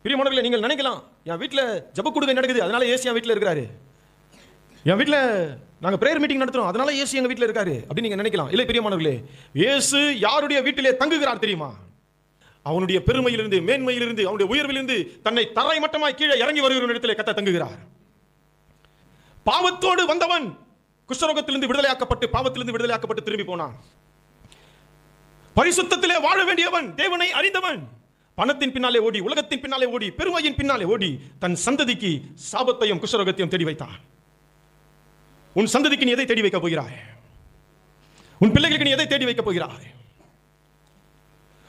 பிரியமானவர்களே, நீங்கள் நினைக்கலாம், என் வீட்டில் ஜெப கூடுகை நடக்குது, அதனால ஏசு என் வீட்டில் இருக்கிறாரு. என் வீட்டில் நாங்கள் பிரேயர் மீட்டிங் நடத்துறோம், அதனால ஏசு எங்கள் வீட்டில் இருக்காரு அப்படின்னு நீங்கள் நினைக்கலாம். இல்லை பிரியமானவர்களே, இயேசு யாருடைய வீட்டிலே தங்குகிறார் தெரியுமா? அவனுடைய பெருமையிலிருந்து, மேன்மையிலிருந்து, அவனுடைய உயர்விலிருந்து தன்னை தரை மட்டமாய் கீழே இறங்கி வருகிற இடத்திலே கர்த்தர் தங்குகிறார். பாவத்தோடு வந்தவன் குஷ்டரோகத்திலிருந்து விடுதலையாக்கப்பட்டு, பாவத்திலிருந்து விடுதலையாக்கப்பட்டு திரும்பி போனான். பரிசுத்தத்திலே வாழ வேண்டியவன், தேவனை அறிந்தவன், பணத்தின் பின்னாலே ஓடி, உலகத்தின் பின்னாலே ஓடி, பெருமையின் பின்னாலே ஓடி தன் சந்ததிக்கு சாபத்தையும் குஷ்டரோகத்தையும் தேடி வைத்தான். உன் சந்ததிக்கு நீ எதை தேடி வைக்க போகிறாய்? உன் பிள்ளைகளுக்கு நீ எதை தேடி வைக்க போகிறாய்?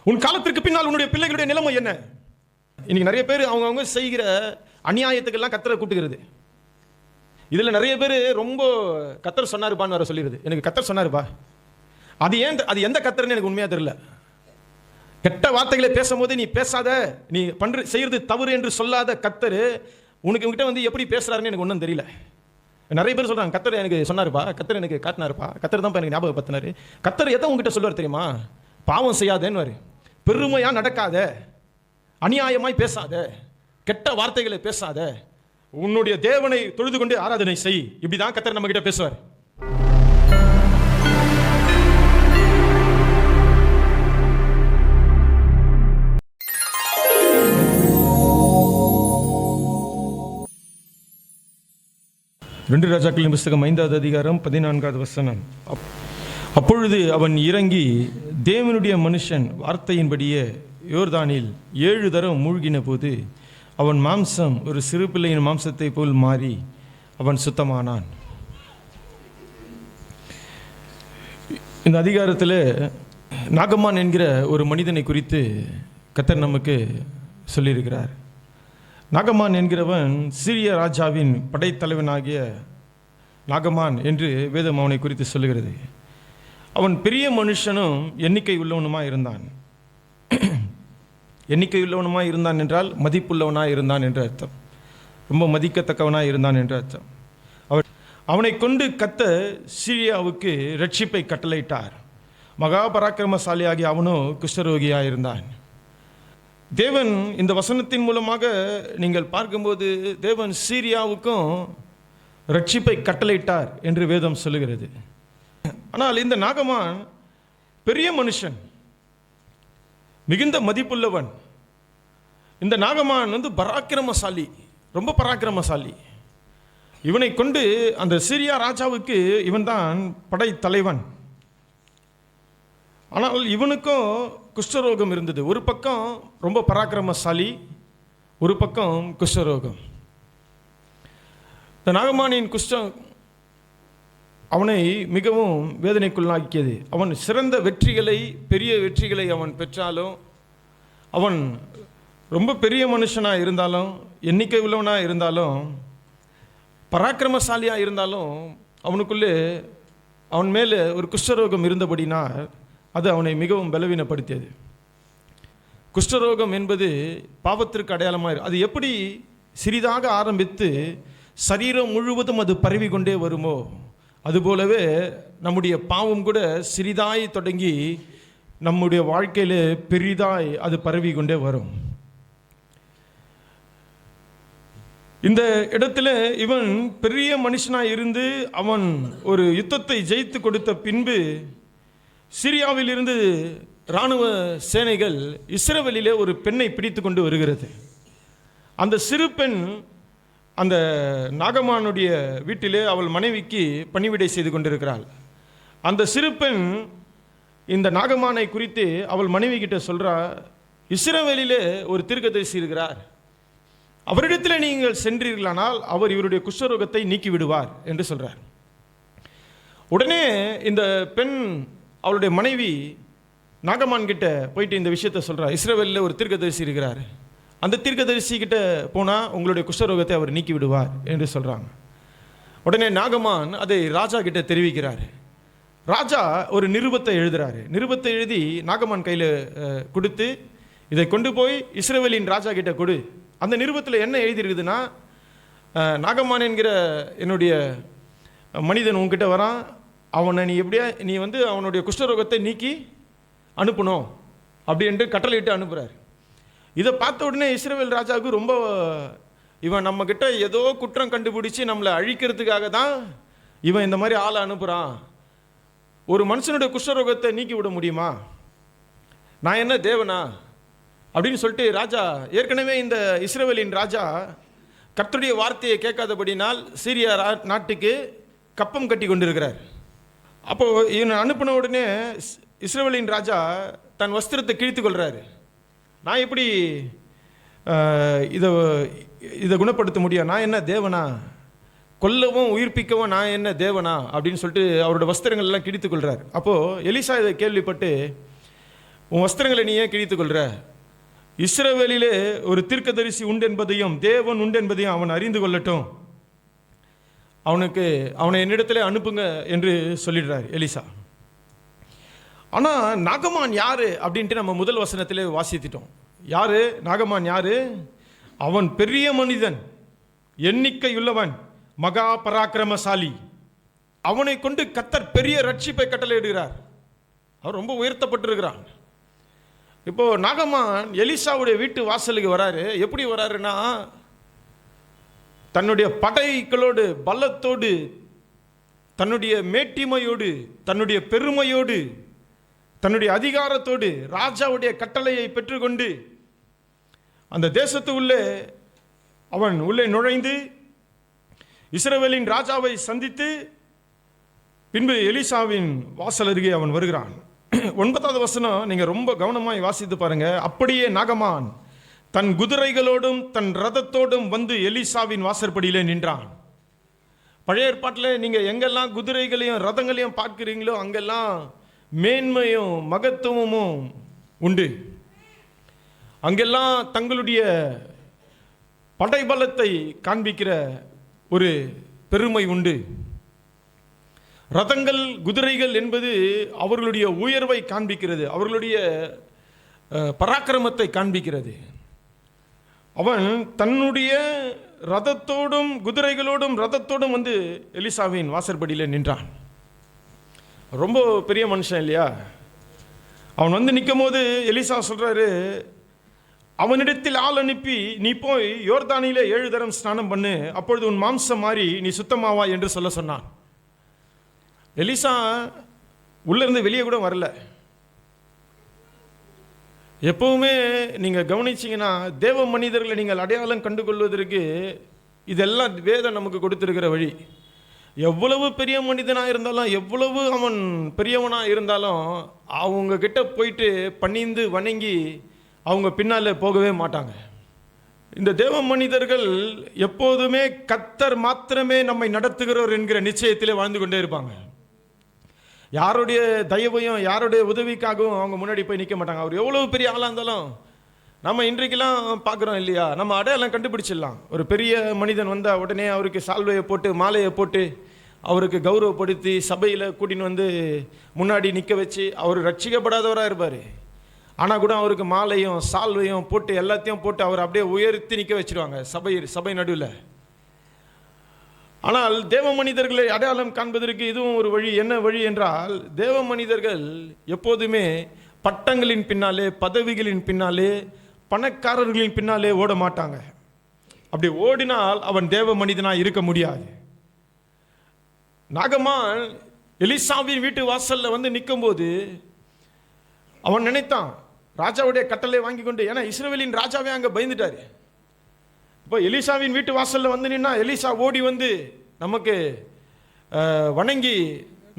உன் காலத்திற்கு பின்னால் உன்னுடைய பிள்ளைகளுடைய நிலைமை என்ன? இன்னைக்கு நிறைய பேர் அவங்க செய்கிற அநியாயத்துக்கெல்லாம் கர்த்தரை கூட்டுகிறது. இதுல நிறைய பேர் ரொம்ப கர்த்தர் சொன்னாருப்பான்னு வர சொல்லிடுது. எனக்கு கர்த்தர் சொன்னாருப்பா, அது எந்த கர்த்தர்னு எனக்கு உண்மையா தெரியல. கெட்ட வார்த்தைகளை பேசும்போது நீ பேசாத, நீ செய்யறது தவறு என்று சொல்லாத கர்த்தர் உனக்கிட்ட வந்து எப்படி பேசுறாருன்னு எனக்கு ஒன்றும் தெரியல. நிறைய பேர் சொல்றாங்க, கர்த்தர் எனக்கு சொன்னாருப்பா, கர்த்தர் எனக்கு காட்டினாருப்பா, கர்த்தர் தான் எனக்கு ஞாபகப்படுத்தினாரு. கர்த்தர் எதை உங்ககிட்ட சொல்லுவார் தெரியுமா? பாவம் செய்யாதேன்னு, பெருமையா நடக்காத, அநியாயமாய் பேசாத, கெட்ட வார்த்தைகளை பேசாத, உன்னுடைய தேவனை தொழுது கொண்டு ஆராதனை செய். இப்படிதான் கர்த்தர் நம்ம கிட்ட பேசுவார். ரெண்டு ராஜாக்களின் புஸ்தகம் 5வது அதிகாரம் 14வது வசனம். அப்பொழுது அவன் இறங்கி தேவனுடைய மனுஷன் வார்த்தையின்படியே யோர்தானில் 7 தரம் மூழ்கின போது அவன் மாம்சம் ஒரு சிறு பிள்ளையின் மாம்சத்தை போல் மாறி அவன் சுத்தமானான். இந்த அதிகாரத்தில் நாகமான் என்கிற ஒரு மனிதனை குறித்து கர்த்தர் நமக்கு சொல்லியிருக்கிறார். நாகமான் என்கிறவன் சீரிய ராஜாவின் படைத்தலைவனாகிய நாகமான் என்று வேதம் அவனை குறித்து சொல்லுகிறது. அவன் பெரிய மனுஷனும் எண்ணிக்கை உள்ளவனுமாய் இருந்தான். எண்ணிக்கை உள்ளவனுமாய் இருந்தான் என்றால் மதிப்புள்ளவனாய் இருந்தான் என்று அர்த்தம். ரொம்ப மதிக்கத்தக்கவனாய் இருந்தான் என்று அர்த்தம். அவனை கொண்டு கர்த்தர் சீரியாவுக்கு ரட்சிப்பை கட்டளையிட்டார். மகா பராக்கிரமசாலியாகி அவனோ குஷ்டரோகியாக இருந்தான். தேவன் இந்த வசனத்தின் மூலமாக நீங்கள் பார்க்கும்போது தேவன் சீரியாவுக்கும் ரட்சிப்பை கட்டளையிட்டார் என்று வேதம் சொல்லுகிறது. ஆனால் இந்த நாகமான் பெரிய மனுஷன், மிகுந்த மதிப்புள்ளவன். இந்த நாகமான் வந்து பராக்கிரமசாலி, ரொம்ப பராக்கிரமசாலி. இவனை கொண்டு அந்த சீரியா ராஜாவுக்கு இவன் தான் படை தலைவன். ஆனால் இவனுக்கும் குஷ்டரோகம் இருந்தது. ஒரு பக்கம் ரொம்ப பராக்கிரமசாலி, ஒரு பக்கம் குஷ்டரோகம். இந்த நாகமானின் குஷ்டம் அவனை மிகவும் வேதனைக்குள்ளாக்கியது. அவன் சிறந்த வெற்றிகளை, பெரிய வெற்றிகளை அவன் பெற்றாலும், அவன் ரொம்ப பெரிய மனுஷனாக இருந்தாலும், எண்ணிக்கை உள்ளவனாக இருந்தாலும், பராக்கிரமசாலியாக இருந்தாலும், அவனுக்குள்ளே அவன் மேலே ஒரு குஷ்டரோகம் இருந்தபடினால் அது அவனை மிகவும் பலவீனப்படுத்தியது. குஷ்டரோகம் என்பது பாவத்திற்கு அடையாளமாக, அது எப்படி சிறிதாக ஆரம்பித்து சரீரம் முழுவதும் அது பரவி கொண்டே வருமோ, அதுபோலவே நம்முடைய பாவம் கூட சிறிதாய் தொடங்கி நம்முடைய வாழ்க்கையில் பெரிதாய் அது பரவி கொண்டே வரும். இந்த இடத்துல இவன் பெரிய மனுஷனாக இருந்து அவன் ஒரு யுத்தத்தை ஜெயித்து கொடுத்த பின்பு சிரியாவில் இருந்து இராணுவ சேனைகள் இஸ்ரவேலிலே ஒரு பெண்ணை பிடித்து கொண்டு வருகிறது. அந்த சிறு பெண் அந்த நாகமானுடைய வீட்டிலே அவள் மனைவிக்கு பணிவிடை செய்து கொண்டிருக்கிறாள். அந்த சிறு பெண் இந்த நாகமானை குறித்து அவள் மனைவி கிட்ட சொல்றா, இஸ்ரவேலிலே ஒரு தீர்க்கதரிசி இருக்கிறார், அவரிடத்தில் நீங்கள் சென்றீர்களானால் அவர் இவருடைய குஷ்டரோகத்தை நீக்கி விடுவார் என்று சொல்றார். உடனே இந்த பெண் அவளுடைய மனைவி நாகமான் கிட்ட போயிட்டு இந்த விஷயத்தை சொல்றா, இஸ்ரவேலில் ஒரு தீர்க்கதரிசி இருக்கிறார், அந்த தீர்க்கதரிசி கிட்ட போனால் உங்களுடைய குஷ்டரோகத்தை அவர் நீக்கி விடுவார் என்று சொல்றாங்க. உடனே நாகமான் அதை ராஜா கிட்ட தெரிவிக்கிறார். ராஜா ஒரு நிருபத்தை எழுதுறாரு. நிருபத்தை எழுதி நாகமான் கையில் கொடுத்து, இதை கொண்டு போய் இஸ்ரவேலின் ராஜா கிட்ட கொடு. அந்த நிருபத்தில் என்ன எழுதியிருக்குதுன்னா, நாகமான் என்கிற என்னுடைய மனிதன் உங்ககிட்ட வரான், அவனை நீ வந்து அவனுடைய குஷ்டரோகத்தை நீக்கி அனுப்பணும் அப்படின்ட்டு கட்டளையிட்டு அனுப்புகிறார். இதை பார்த்த உடனே இஸ்ரவேல் ராஜாவுக்கு ரொம்ப, இவன் நம்மக்கிட்ட ஏதோ குற்றம் கண்டுபிடிச்சி நம்மளை அழிக்கிறதுக்காக தான் இவன் இந்த மாதிரி ஆளை அனுப்புகிறான். ஒரு மனுஷனுடைய குஷ்டரோகத்தை நீக்கி விட முடியுமா? நான் என்ன தேவனா அப்படின்னு சொல்லிட்டு ராஜா, ஏற்கனவே இந்த இஸ்ரவேலின் ராஜா கர்த்தருடைய வார்த்தையை கேட்காதபடினால் சீரியா நாட்டுக்கு கப்பம் கட்டி கொண்டிருக்கிறார். அப்போது இவனை அனுப்பின உடனே இஸ்ரவேலின் ராஜா தன் வஸ்திரத்தை கிழித்து கொள்கிறாரு. நான் எப்படி இதை குணப்படுத்த முடியும்? நான் என்ன தேவனா? கொல்லவும் உயிர்ப்பிக்கவும் நான் என்ன தேவனா அப்படின்னு சொல்லிட்டு அவரோட வஸ்திரங்கள் எல்லாம் கிழித்து கொள்கிறார். அப்போது எலிசா இதை கேள்விப்பட்டு, உன் வஸ்திரங்களை நீ ஏன் கிழித்து கொள்கிற? இஸ்ரவேலிலே ஒரு தீர்க்கதரிசி உண்டு என்பதையும் தேவன் உண்டு என்பதையும் அவன் அறிந்து கொள்ளட்டும், அவனை என்னிடத்துல அனுப்புங்க என்று சொல்லிடுறார் எலிசா. ஆனால் நாகமான் யாரு அப்படின்ட்டு நம்ம முதல் வசனத்திலே வாசித்துட்டோம். யாரு நாகமான்? யாரு? அவன் பெரிய மனிதன், எண்ணிக்கையுள்ளவன், மகா பராக்கிரமசாலி. அவனை கொண்டு கர்த்தர் பெரிய ரட்சிப்பை கட்டளையிடுகிறார். அவர் ரொம்ப உயர்த்தப்பட்டிருக்கிறான். இப்போ நாகமான் எலிசாவுடைய வீட்டு வாசலுக்கு வராரு. எப்படி வராருன்னா, தன்னுடைய படைகளோடு, பலத்தோடு, தன்னுடைய மேட்டிமையோடு, தன்னுடைய பெருமையோடு, தன்னுடைய அதிகாரத்தோடு ராஜாவுடைய கட்டளையை பெற்றுக்கொண்டு அந்த தேசத்து உள்ளே அவன் உள்ளே நுழைந்து இஸ்ரவேலின் ராஜாவை சந்தித்து பின்பு எலிசாவின் வாசல் அருகே அவன் வருகிறான். 9வது வசனம் நீங்கள் ரொம்ப கவனமாய் வாசித்து பாருங்க. அப்படியே நாகமான் தன் குதிரைகளோடும் தன் ரதத்தோடும் வந்து எலிசாவின் வாசற்படியிலே நின்றான். பழைய ஏற்பாட்டில் நீங்கள் எங்கெல்லாம் குதிரைகளையும் ரதங்களையும் பார்க்குறீங்களோ அங்கெல்லாம் மேன்மையும் மகத்துவமும் உண்டு. அங்கெல்லாம் தங்களுடைய படைபலத்தை காண்பிக்கிற ஒரு பெருமை உண்டு. ரதங்கள், குதிரைகள் என்பது அவர்களுடைய உயர்வை காண்பிக்கிறது, அவர்களுடைய பராக்கிரமத்தை காண்பிக்கிறது. அவன் தன்னுடைய ரதத்தோடும் குதிரைகளோடும் ரதத்தோடும் வந்து எலிசாவின் வாசற்படியில் நின்றான். ரொம்ப பெரிய மனுஷன் இல்லையா? அவன் வந்து நிற்கும் போது எலிசா சொல்றாரு, அவனிடத்தில் ஆள் அனுப்பி நீ போய் யோர்தானிலே 7 தரம் ஸ்நானம் பண்ணு, அப்பொழுது உன் மாம்சம் மாறி நீ சுத்தமாவா என்று சொல்ல சொன்னான். எலிசா உள்ளிருந்து வெளியே கூட வரல. எப்பவுமே நீங்கள் கவனிச்சிங்கன்னா தேவ மனிதர்களை நீங்கள் அடையாளம் கண்டு கொள்வதற்கு இதெல்லாம் வேதம் நமக்கு கொடுத்துருக்கிற வழி. எவ்வளவு பெரிய மனிதனாக இருந்தாலும், எவ்வளவு அவன் பெரியவனாக இருந்தாலும், அவங்க கிட்ட போயிட்டு பணிந்து வணங்கி அவங்க பின்னால் போகவே மாட்டாங்க. இந்த தேவ மனிதர்கள் எப்போதுமே கர்த்தர் மாத்திரமே நம்மை நடத்துகிறவர் என்கிற நிச்சயத்திலே வாழ்ந்து கொண்டே இருப்பாங்க. யாருடைய தயவையும் யாருடைய உதவிக்காகவும் அவங்க முன்னாடி போய் நிற்க மாட்டாங்க. அவர் எவ்வளவு பெரிய ஆளாக இருந்தாலும், நம்ம இன்றைக்கெல்லாம் பார்க்குறோம் இல்லையா, நம்ம அடையாளம் கண்டுபிடிச்சிடலாம். ஒரு பெரிய மனிதன் வந்தால் உடனே அவருக்கு சால்வையை போட்டு மாலையை போட்டு அவருக்கு கௌரவப்படுத்தி சபையில் கூட்டின்னு வந்து முன்னாடி நிற்க வச்சு, அவர் ரட்சிக்கப்படாதவராக இருப்பார். ஆனால் கூட அவருக்கு மாலையும் சால்வையும் போட்டு எல்லாத்தையும் போட்டு அவர் அப்படியே உயர்த்தி நிற்க வச்சுருவாங்க சபை நடுவில். ஆனால் தேவ மனிதர்களை அடையாளம் காண்பதற்கு இதுவும் ஒரு வழி. என்ன வழி என்றால், தேவ மனிதர்கள் எப்போதுமே பட்டங்களின் பின்னாலே, பதவிகளின் பின்னாலே, பணக்காரர்களின் பின்னாலே ஓட மாட்டாங்க. அப்படி ஓடினால் அவன் தேவ மனிதனாக இருக்க முடியாது. நாகமான் எலிசாவின் வீட்டு வாசலில் வந்து நிற்கும்போது அவன் நினைத்தான், ராஜாவுடைய கட்டளை வாங்கி கொண்டு, ஏன்னா இஸ்ரவேலின் ராஜாவே அங்கே பயந்துட்டார். இப்போ எலிசாவின் வீட்டு வாசலில் வந்து நின்னா எலிசா ஓடி வந்து நமக்கு வணங்கி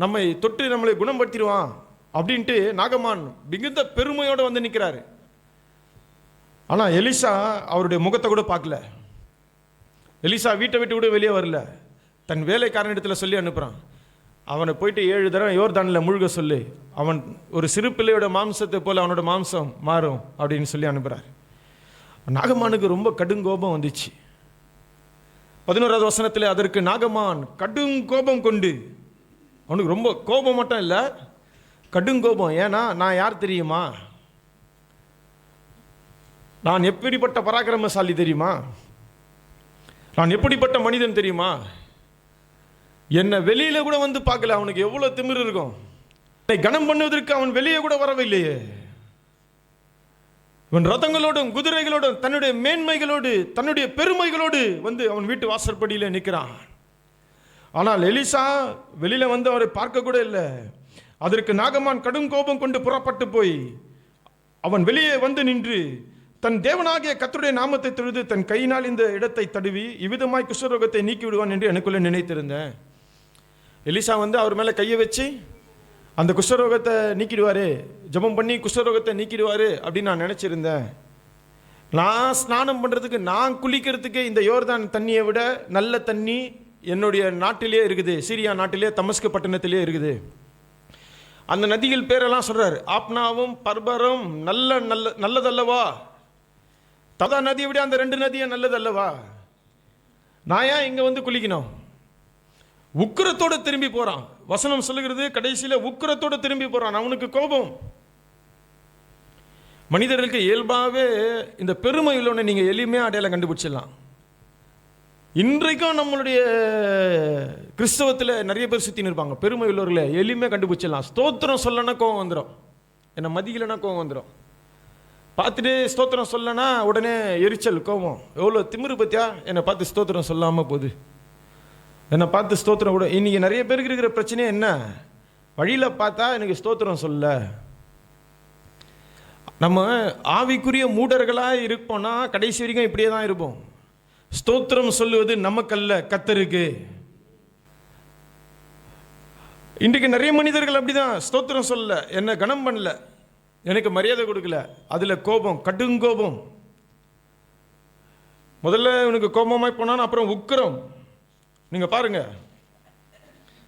நம்மை தொட்டு நம்மளை குணப்படுத்திடுவான் அப்படின்ட்டு நாகமான் மிகுந்த பெருமையோடு வந்து நிற்கிறாரு. ஆனால் எலிசா அவருடைய முகத்தை கூட பார்க்கல. எலிசா வீட்டை விட்டு கூட வெளியே வரல. தன் வேலைக்காரனிடத்தில் சொல்லி அனுப்புகிறான், அவனை போயிட்டு 7 தடவை யோர்தானில் முழுக சொல்லு, அவன் ஒரு சிறு பிள்ளையோட மாம்சத்தை போல் அவனோட மாம்சம் மாறும் அப்படின்னு சொல்லி அனுப்புகிறார். நாகமானுக்கு ரொம்ப கடுங்கோபம் வந்துச்சு. 11வது வசனத்தில் அதற்கு நாகமான் கடுங்கோபம் கொண்டு, அவனுக்கு ரொம்ப கோபம் மட்டும் இல்லை, கடுங்கோபம். ஏன்னா நான் யார் தெரியுமா? நான் எப்படிப்பட்ட பராக்கிரமசாலி தெரியுமா? நான் எப்படிப்பட்ட மனிதன் தெரியுமா? என்னை வெளியில கூட வந்து பார்க்கல. அவனுக்கு எவ்வளவு திமிரு இருக்கும். என்னை கனம் பண்ணுவதற்கு அவன் வெளியே கூட வரவில்லையே. இவன் ரதங்களோடும் குதிரைகளோடும் தன்னுடைய மேன்மைகளோடு தன்னுடைய பெருமைகளோடு வந்து அவன் வீட்டு வாசற்படியில் நிற்கிறான். ஆனால் எலிசா வெளியில வந்து அவரை பார்க்க கூட இல்லை. அதற்கு நாகமான் கடும் கோபம் கொண்டு புறப்பட்டு போய் அவன் வெளியே வந்து நின்று தன் தேவனாகிய கர்த்தருடைய நாமத்தை தொழுது தன் கையினால் இந்த இடத்தை தடுவி இவ்விதமாய் குஷ்டரோகத்தை நீக்கி விடுவான் என்று எனக்குள்ளே நினைத்திருந்தேன். எலிசா வந்து அவர் மேலே கையை வச்சு அந்த குஷ்டரோகத்தை நீக்கிடுவார், ஜெபம் பண்ணி குஷ்டரோகத்தை நீக்கிடுவார் அப்படின்னு நான் நினச்சிருந்தேன். நான் ஸ்நானம் பண்ணுறதுக்கு, நான் குளிக்கிறதுக்கு இந்த யோர்தான் தண்ணியை விட நல்ல தண்ணி என்னுடைய நாட்டிலே இருக்குது, சீரியா நாட்டிலே தமஸ்கு பட்டணத்திலே இருக்குது. அந்த நதிகள் பேரெல்லாம் சொல்கிறார். ஆப்னாவும் பர்பரும் நல்லதல்லவா? ததா நதியை விட அந்த 2 நதியும் நல்லதல்லவா? நான் ஏன் இங்கே வந்து குளிக்கணும்? உக்கிரத்தோடு திரும்பி போகிறான். வசனம் சொல்லுகிறது கடைசியில் உக்கிரத்தோடு திரும்பி போகிறான். அவனுக்கு கோபம். மனிதர்களுக்கு இயல்பாகவே இந்த பெருமை உள்ளவனை நீங்கள் எளிமையாக அடையாளம் கண்டுபிடிச்சிடலாம். இன்றைக்கும் நம்மளுடைய கிறிஸ்தவத்தில் நிறைய பேர் சுற்றி நிற்பாங்க. பெருமை உள்ளவர்களை எளிமையாக கண்டுபிடிச்சிடலாம். ஸ்தோத்திரம் சொல்லனா கோவம் வந்துடும், என்னை மதிக்கலைன்னா கோவம் வந்துடும். பார்த்துட்டு ஸ்தோத்திரம் சொல்லனா உடனே எரிச்சல், கோபம். எவ்வளோ திமிரு பத்தியா, என்னை பார்த்து ஸ்தோத்திரம் சொல்லாமல் போகுது, என்னை பார்த்து ஸ்தோத்திரம் கூட. இன்றைக்கி நிறைய பேருக்கு இருக்கிற பிரச்சனையே என்ன? வழியில் பார்த்தா எனக்கு ஸ்தோத்திரம் சொல்ல. நம்ம ஆவிக்குரிய மூடர்களாக இருப்போம்னா கடைசி வரைக்கும் இப்படியே தான் இருப்போம். ஸ்தோத்திரம் சொல்லுவது நமக்கல்ல, கர்த்தருக்கு. இன்றைக்கு நிறைய மனிதர்கள் அப்படிதான். ஸ்தோத்திரம் சொல்லல, என்ன கனம் பண்ணல, எனக்கு மரியாதை கொடுக்கல, அதில் கோபம், கடுங்கோபம். முதல்ல இவனுக்கு கோபமாய் போனான், அப்புறம் உக்கிரம். நீங்கள் பாருங்க,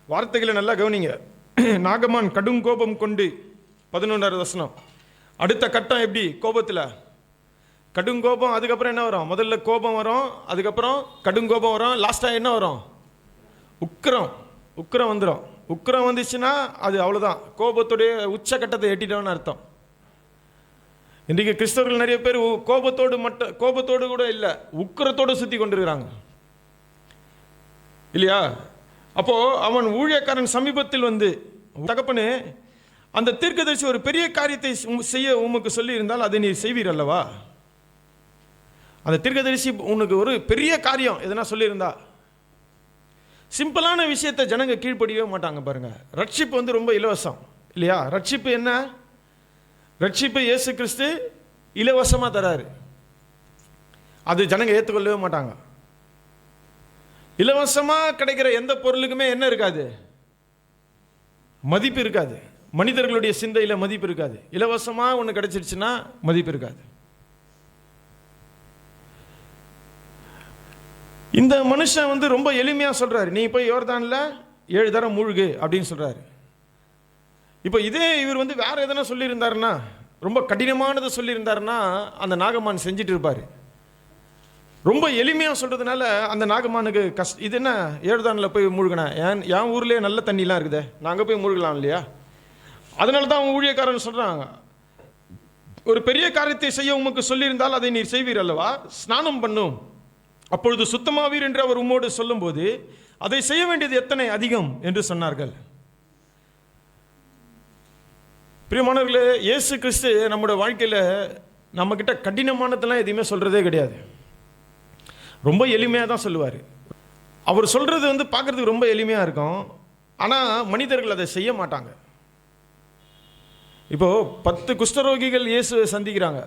வார்த்தைகளை நல்லா கவனிங்க. நாகமான் கடுங்கோபம் கொண்டு 11வது வசனம். அடுத்த கட்டம் எப்படி? கோபத்தில் கடுங்கோபம். அதுக்கப்புறம் என்ன வரும்? முதல்ல கோபம் வரும், அதுக்கப்புறம் கடுங்கோபம் வரும், லாஸ்ட்டாக என்ன வரும்? உக்கிரம். உக்கிரம் வந்துடும். உக்கிரம் வந்துச்சுன்னா அது அவ்வளோதான், கோபத்துடைய உச்சக்கட்டத்தை எட்டிட்டோன்னு அர்த்தம். இன்றைக்கு கிறிஸ்தவர்கள் நிறைய பேர் கோபத்தோடு கூட இல்லை, உக்கிரத்தோடு சுற்றி கொண்டிருக்கிறாங்க இல்லையா? அப்போது அவன் ஊழியக்காரன் சமீபத்தில் வந்து, தகப்பனே அந்த தீர்க்கதரிசி ஒரு பெரிய காரியத்தை செய்ய உமக்கு சொல்லி இருந்தால் அதை நீ செய்வீர் அல்லவா? அந்த தீர்க்கதரிசி உனக்கு ஒரு பெரிய காரியம் எதனா சொல்லியிருந்தா, சிம்பிளான விஷயத்தை ஜனங்க கீழ்ப்படியவே மாட்டாங்க. பாருங்க, ரட்சிப்பு வந்து ரொம்ப இலவசம் இல்லையா? ரட்சிப்பு என்ன? ரட்சிப்பு இயேசு கிறிஸ்து இலவசமாக தராரு. அது ஜனங்க ஏற்றுக்கொள்ளவே மாட்டாங்க. இலவசமாக கிடைக்கிற எந்த பொருளுக்குமே என்ன இருக்காது? மதிப்பு இருக்காது. மனிதர்களுடைய சிந்தையில் மதிப்பு இருக்காது. இலவசமாக ஒன்று கிடைச்சிருச்சுன்னா மதிப்பு இருக்காது. இந்த மனுஷன் வந்து ரொம்ப எளிமையாக சொல்கிறாரு, நீ போய் யோர்தானில் 7 தரம் மூழ்கு அப்படின்னு சொல்கிறாரு. இப்போ இதே இவர் வந்து வேற எதனா சொல்லியிருந்தாருன்னா, ரொம்ப கடினமானதை சொல்லியிருந்தாருன்னா அந்த நாகமான் செஞ்சுட்டு இருப்பார். ரொம்ப எளிமையாக சொல்கிறதுனால அந்த நாகமானுக்கு இது என்ன, யோர்தானில் போய் மூழ்கினேன், என் ஊர்லேயே நல்ல தண்ணிலாம் இருக்குதே, நாங்கள் போய் மூழ்கலாம் இல்லையா? அதனால தான் அவன் ஊழியக்காரன் சொல்கிறாங்க, ஒரு பெரிய காரியத்தை செய்ய உமக்கு சொல்லியிருந்தால் அதை நீர் செய்வீர் அல்லவா? ஸ்நானம் பண்ணும், அப்பொழுது சுத்தமாவீர் என்று அவர் உம்மோடு சொல்லும்போது அதை செய்ய வேண்டியது எத்தனை அதிகம் என்று சொன்னார்கள். பிரியமானவர்களே, இயேசு கிறிஸ்து நம்முடைய வாழ்க்கையில் நம்மக்கிட்ட கடினமானதெல்லாம் எதுவுமே சொல்கிறதே கிடையாது. ரொம்ப எளிமையாக தான் சொல்லுவார். அவர் சொல்கிறது வந்து பார்க்குறதுக்கு ரொம்ப எளிமையாக இருக்கும், ஆனால் மனிதர்கள் அதை செய்ய மாட்டாங்க. இப்போது 10 குஷ்டரோகிகள் இயேசுவை சந்திக்கிறாங்க,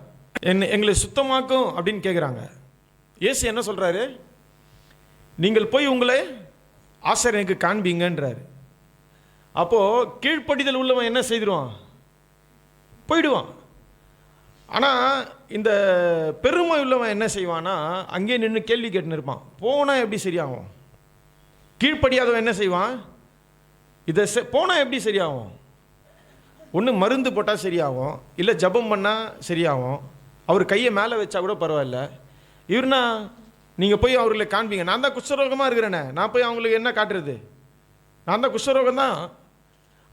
எங்களை சுத்தமாக்கும் அப்படின்னு கேட்குறாங்க. இயேசு என்ன சொல்கிறாரு? நீங்கள் போய் உங்களை ஆசாரியனுக்கு காண்பீங்கன்றார். அப்போது கீழ்ப்படிதல் உள்ளவன் என்ன செய்திருவான்? போயிடுவான். ஆனால் இந்த பெருமை உள்ளவன் என்ன செய்வான்னா அங்கேயே நின்று கேள்வி கேட்டுன்னு இருப்பான். போனால் எப்படி சரியாகும்? கீழ்ப்படியாதவன் என்ன செய்வான்? இதை போனால் எப்படி சரியாகும்? ஒன்று மருந்து போட்டால் சரியாகும், இல்லை ஜபம் பண்ணால் சரியாகும், அவர் கையை மேலே வச்சா கூட பரவாயில்ல. இவர்னா நீங்கள் போய் அவர்களை காண்பீங்க, நான் தான் குஷ்டரோகமாக இருக்கிறேனே, நான் போய் அவங்களுக்கு என்ன காட்டுறது? நான் தான் குஷ்டரோகம் தான்.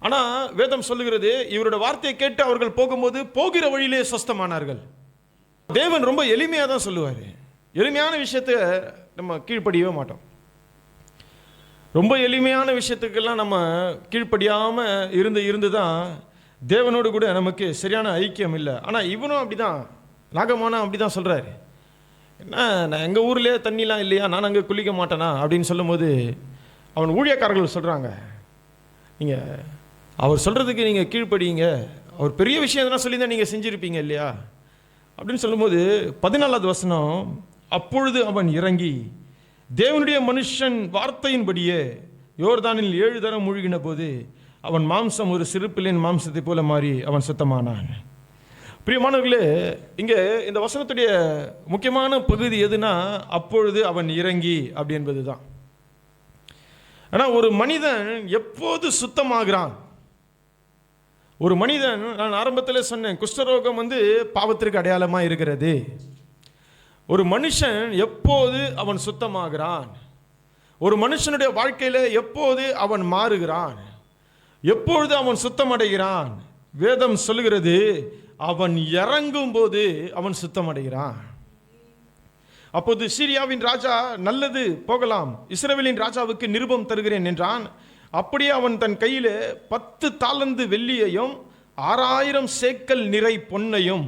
ஆனால் வேதம் சொல்லுகிறது, இவரோட வார்த்தையை கேட்டு அவர்கள் போகும்போது போகிற வழியிலே சொஸ்தமானார்கள். தேவன் ரொம்ப எளிமையாக தான் சொல்லுவார். எளிமையான விஷயத்தை நம்ம கீழ்ப்படியவே மாட்டோம். ரொம்ப எளிமையான விஷயத்துக்கெல்லாம் நம்ம கீழ்ப்படியாமல் இருந்து தான் தேவனோடு கூட நமக்கு சரியான ஐக்கியம் இல்லை. ஆனால் இவனும் அப்படி தான் நாகமானா அப்படி தான் சொல்கிறாரு. என்ன, நான் எங்கள் ஊர்லேயே தண்ணிலாம் இல்லையா, நான் அங்கே குளிக்க மாட்டேனா அப்படின்னு சொல்லும்போது அவன் ஊழியக்காரர்கள் சொல்கிறாங்க, நீங்கள் அவர் சொல்கிறதுக்கு நீங்கள் கீழ்ப்படிங்க, அவர் பெரிய விஷயம் எதனா சொல்லி தான் நீங்கள் செஞ்சுருப்பீங்க இல்லையா அப்படின்னு சொல்லும்போது 14வது வசனம், அப்பொழுது அவன் இறங்கி தேவனுடைய மனுஷன் வார்த்தையின்படியே யோர்தானில் 7 தரம் மூழ்கின போது அவன் மாம்சம் ஒரு சிறு பிள்ளையின் மாம்சத்தை போல மாறி அவன் சுத்தமானான். பிரியமானவர்களே, இங்கே இந்த வசனத்துடைய முக்கியமான பகுதி எதுனா, அப்பொழுது அவன் இறங்கி அப்படி என்பது தான். ஆனால் ஒரு மனிதன் எப்போது சுத்தமாகிறான்? ஒரு மனிதன், நான் ஆரம்பத்தில் சொன்னேன், குஷ்டரோகம் பாவத்திற்கு அடையாளமாக இருக்கிறது. ஒரு மனுஷன் எப்போது அவன் சுத்தமாகிறான், ஒரு மனுஷனுடைய வாழ்க்கையில் எப்போது அவன் மாறுகிறான், எப்பொழுது அவன் சுத்தமடைகிறான்? வேதம் சொல்லுகிறது, அவன் இறங்கும் போது அவன் சுத்தமடைகிறான். அப்போது சீரியாவின் ராஜா, நல்லது போகலாம், இஸ்ரவேலின் ராஜாவுக்கு நிருபம் தருகிறேன் என்றான். அப்படியே அவன் தன் கையில் 10 தாலந்து வெள்ளியையும் 6000 சேக்கல் நிறை பொன்னையும்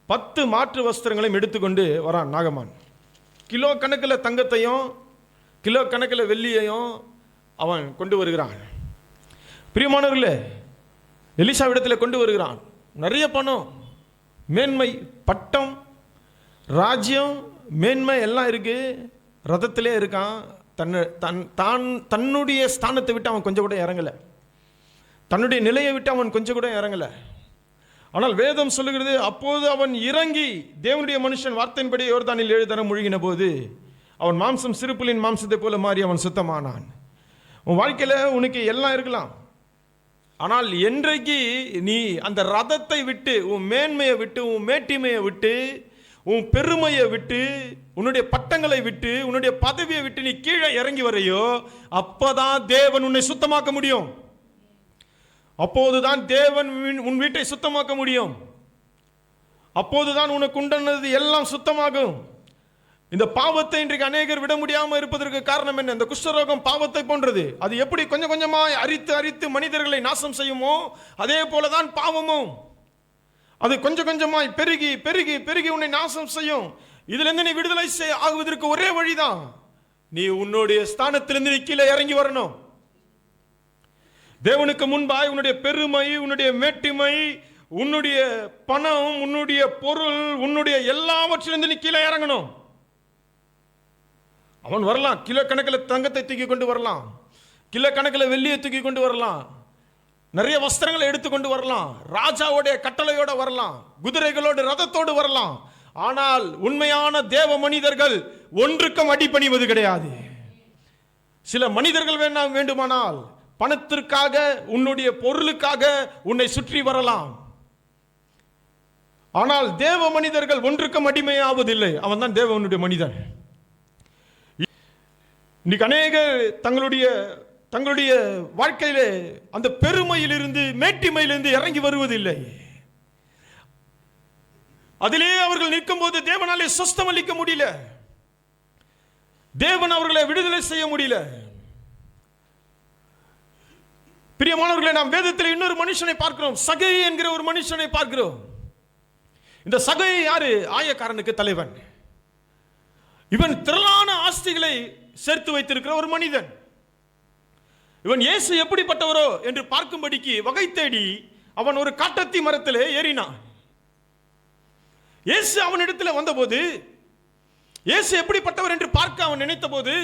10 மாற்று வஸ்திரங்களையும் எடுத்துக்கொண்டு வரான் நாகமான். கிலோ கணக்கில் தங்கத்தையும் கிலோ கணக்கில் வெள்ளியையும் அவன் கொண்டு வருகிறான். பிரியமானவர்களே, எலிசாவிடத்தில் கொண்டு வருகிறான். நிறைய பணம், மேன்மை, பட்டம், ராஜ்யம், மேன்மை எல்லாம் இருக்கு. ரதத்திலே இருக்கான். தன்னுடைய ஸ்தானத்தை விட்டு அவன் கொஞ்சம் கூட இறங்கலை, தன்னுடைய நிலையை விட்டு அவன் கொஞ்சம் கூட இறங்கலை. ஆனால் வேதம் சொல்லுகிறது, அப்போது அவன் இறங்கி தேவனுடைய மனுஷன் வார்த்தையின்படி யோர்தானில் 7 தரம் மூழ்கின போது அவன் மாம்சம் சிறுப்புலின் மாம்சத்தை போல மாறி அவன் சுத்தமானான். உன் வாழ்க்கையில் உனக்கு எல்லாம் இருக்கலாம், ஆனால் என்றைக்கு நீ அந்த ரதத்தை விட்டு, உன் மேன்மையை விட்டு, உன் மேட்டிமையை விட்டு, உன் பெருமையை விட்டு, உன்னுடைய பட்டங்களை விட்டு, உன்னுடைய பதவியை விட்டு நீ கீழே இறங்கி வரையோ, அப்பதான் தேவன் உன்னை சுத்தமாக்க முடியும். அப்போதுதான் தேவன் உன் வீட்டை சுத்தமாக்க முடியும். அப்போதுதான் உனக்கு உண்டானது எல்லாம் சுத்தமாகும். இந்த பாவத்தை இன்றைக்கு அநேகர் விட முடியாமல் இருப்பதற்கு காரணம் என்ன? இந்த குஷ்டரோகம் பாவத்தை போன்றது. அது எப்படி கொஞ்சம் கொஞ்சமாய் அரித்து அரித்து மனிதர்களை நாசம் செய்யுமோ, அதே போலதான் பாவமும். அது கொஞ்சம் கொஞ்சமாய் பெருகி பெருகி பெருகி உன்னை நாசம் செய்யும். இதுல இருந்து நீ விடுதலை ஆகுவதற்கு ஒரே வழிதான், நீ உன்னுடைய ஸ்தானத்திலிருந்து நீ கீழே இறங்கி வரணும். தேவனுக்கு முன்பாய் உன்னுடைய பெருமை, உன்னுடைய மேட்டிமை, உன்னுடைய பணம், உன்னுடைய பொருள், உன்னுடைய எல்லாவற்றிலிருந்து நீ கீழே இறங்கணும். அவன் வரலாம், கிலோ கணக்கில் தங்கத்தை தூக்கி கொண்டு வரலாம், கிலோ கணக்கில் வெள்ளியை தூக்கி கொண்டு வரலாம், நிறைய வஸ்திரங்களை எடுத்துக்கொண்டு வரலாம், ராஜாவுடைய கட்டளையோடு வரலாம், குதிரைகளோடு ரதத்தோடு வரலாம். ஆனால் உண்மையான தேவ மனிதர்கள் ஒன்றுக்கும் அடிபணிவது கிடையாது. சில மனிதர்கள் வேண்டுமானால் பணத்திற்காக, உன்னுடைய பொருளுக்காக உன்னை சுற்றி வரலாம். ஆனால் தேவ மனிதர்கள் ஒன்றுக்கும் அடிமையாவதில்லை. அவன் தான் தேவனுடைய மனிதன். இன்னைக்கு அநேகர் தங்களுடைய வாழ்க்கையிலே அந்த பெருமையிலிருந்து, மேட்டிமையிலிருந்து இறங்கி வருவதில்லை. அதிலே அவர்கள் நிற்கும் போது தேவனாலே சொஸ்தம் அளிக்க முடியல, தேவன் அவர்களை விடுதலை செய்ய முடியல. பிரியமானவர்களே, நாம் வேதத்தில் இன்னொரு மனுஷனை பார்க்கிறோம், சகை என்கிற ஒரு மனுஷனை பார்க்கிறோம். இந்த சகை யாரு? ஆயக்காரனுக்கு தலைவன். இவன் திரளான ஆஸ்திகளை சேர்த்து வைத்திருக்கிற ஒரு மனிதன். இவன் இயேசு எப்படிப்பட்டவரோ என்று பார்க்கும்படிக்கு வகை தேடி அவன் ஒரு காட்டத்தி மரத்திலே ஏறினான். இயேசு அவனிடத்தில் வந்தபோது, இயேசு எப்படிப்பட்டவர் என்று பார்க்க அவன் நினைத்த போது,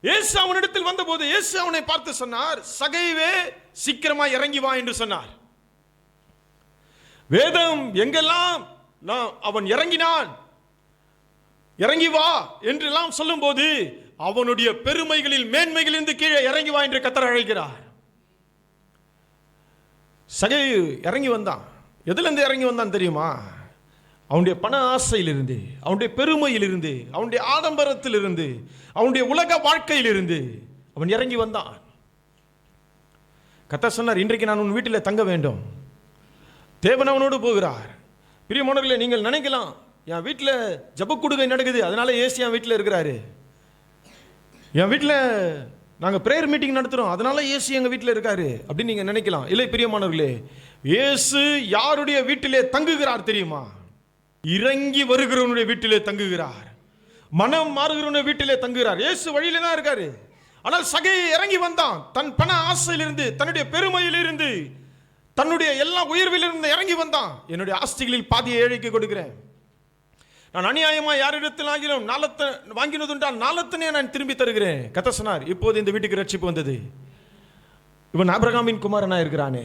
இயேசு அவனிடத்தில் வந்தபோது இயேசு அவனை பார்த்து சொன்னார், சகைவே சீக்கிரமா இறங்கி வா என்று சொன்னார். வேதம் எங்கெல்லாம் அவன் இறங்கினான், இறங்கி வா என்றெல்லாம் சொல்லும் போது அவனுடைய பெருமைகளில், மேன்மைகளிலிருந்து கீழே இறங்கி வா என்று கர்த்தர் அழைக்கிறார். சகை இறங்கி வந்தான். எதிலிருந்து இறங்கி வந்தான் தெரியுமா? அவனுடைய பண ஆசையிலிருந்து, அவனுடைய பெருமையிலிருந்து, அவனுடைய ஆடம்பரத்திலிருந்து, அவனுடைய உலக வாழ்க்கையிலிருந்து அவன் இறங்கி வந்தான். கர்த்தர் சொன்னார், இன்றைக்கு நான் உன் வீட்டில் தங்க வேண்டும். தேவன் அவனோடு போகிறார். பிரியமானவர்களே, நீங்கள் நினைக்கலாம், என் வீட்டில் ஜபக்கூடுகை நடக்குது, அதனால இயேசு என் வீட்டில் இருக்கிறாரு. என் வீட்டில் நாங்கள் பிரேயர் மீட்டிங் நடத்துகிறோம், அதனால இயேசு எங்கள் வீட்டில் இருக்காரு அப்படின்னு நீங்கள் நினைக்கலாம். இல்லை பிரியமானவர்களே, இயேசு யாருடைய வீட்டிலே தங்குகிறார் தெரியுமா? இறங்கி வருகிறவனுடைய வீட்டிலே தங்குகிறார். மனம் மாறுகிறவனுடைய வீட்டிலே தங்குகிறார். இயேசு வழியில தான் இருக்காரு. ஆனால் சகேயு இறங்கி வந்தான். தன் பண ஆசையிலிருந்து, தன்னுடைய பெருமையிலிருந்து, தன்னுடைய எல்லா உயர்விலிருந்து இறங்கி வந்தான். என்னுடைய ஆஸ்திகளில் பாதியை ஏழைக்கு கொடுக்கிறேன். நான் அநியாயமா யாரிடத்தில் ஆகிலும் வாங்கினதுண்டால் நாலத்தனே நான் திரும்பி தருகிறேன். கர்த்தர் சொன்னார், இப்போது இந்த வீட்டுக்கு ரட்சிப்பு வந்தது. இவன் ஆபிரகாமின் குமாரனா இருக்கிறானே.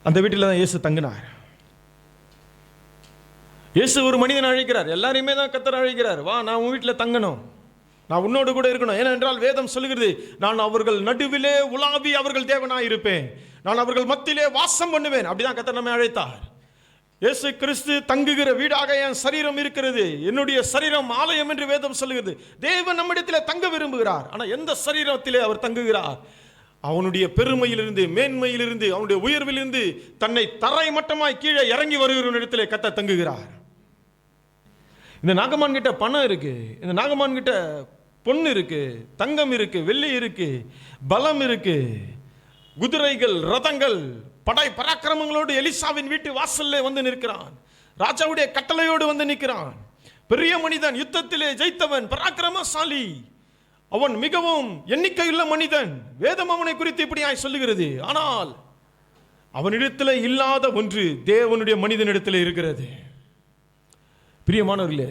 அந்த வீட்டில் தான் இயேசு தங்கினார். இயேசு ஒரு மனிதன் அழைக்கிறார். எல்லாரையுமே தான் கர்த்தர் அழைக்கிறார். வா, நான் உன் வீட்டில் தங்கணும், நான் உன்னோடு கூட இருக்கணும். ஏனென்றால் வேதம் சொல்லுகிறது, நான் அவர்கள் நடுவிலே உலாவி அவர்கள் தேவனாய் இருப்பேன், நான் அவர்கள் மத்தியிலே வாசம் பண்ணுவேன். அப்படிதான் கர்த்தர் நம்மை அழைத்தார். இயேசு கிறிஸ்து தங்குகிற வீடாக என் சரீரம் இருக்கிறது. என்னுடைய சரீரம் ஆலயம் என்று வேதம் சொல்லுகிறது. தேவன் நம்மிடத்தில் தங்க விரும்புகிறார். ஆனால் எந்த சரீரத்திலே அவர் தங்குகிறார்? அவனுடைய பெருமையிலிருந்து, மேன்மையிலிருந்து, அவனுடைய உயர்விலிருந்து தன்னை தரை மட்டமாய் கீழே இறங்கி வருகிற இடத்திலே கர்த்தர் தங்குகிறார். இந்த நாகமான் கிட்ட பணம் இருக்கு, இந்த நாகமான் கிட்ட பொண்ணு இருக்கு, தங்கம் இருக்கு, வெள்ளி இருக்கு, பலம் இருக்கு, குதிரைகள், ரதங்கள், படை பராக்கிரமங்களோடு எலிசாவின் வீட்டு வாசல்ல வந்து நிற்கிறான். ராஜாவுடைய கட்டளையோடு வந்து நிற்கிறான். பெரிய மனிதன், யுத்தத்திலே ஜெயித்தவன், பராக்கிரமசாலி, அவன் மிகவும் எண்ணிக்கையுள்ள மனிதன். வேதம் அவனை குறித்து இப்படியாய் சொல்லுகிறது. ஆனால் அவனிடத்தில் இல்லாத ஒன்று தேவனுடைய மனிதனிடத்தில் இருக்கிறது. பிரியமானவர்களே,